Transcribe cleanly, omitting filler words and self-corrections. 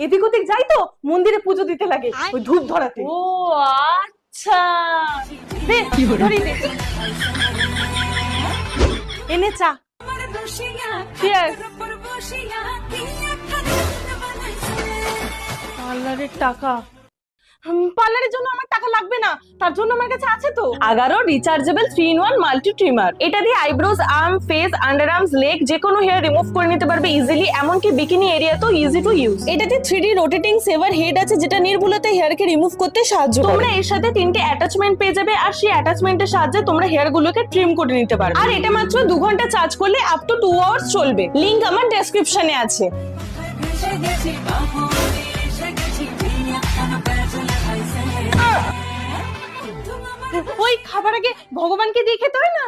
এদিক ওদিক যাই তো মন্দিরে পুজো দিতে লাগে ওই ধূপ ধরাতে। ও আচ্ছা, দে ধরি দে, এনে চা। Cheers. পার্লারের টাকা, পার্লারের জন্য আমার টাকা লাগবে না, তার জন্য আমার কাছে আছে তো Agaro rechargeable 3-in-1 multi trimmer. এটা দিয়ে eyebrows, arm, face, under arms, leg যে কোনো হেয়ার রিমুভ করে নিতে পারবে ইজিলি, এমনকি বিকিনি এরিয়া তো ইজি টু ইউজ। এটাতে 3D রোটেটিং সেভার হেড আছে যেটা নির্ভুলতায় হেয়ারকে রিমুভ করতে সাহায্য করে। তোমরা এর সাথে 3টে অ্যাটাচমেন্ট পেয়ে যাবে আর সেই অ্যাটাচমেন্টের সাহায্যে তোমরা হেয়ার গুলোকে ট্রিম করে নিতে পারবে। আর এটা মাত্র 2 ঘন্টা চার্জ করলে আপ টু 2 আওয়ার্স চলবে। লিংক আমার ডেসক্রিপশনে আছে। ওই খাবার আগে ভগবানকে দিয়ে খেতে হয় না।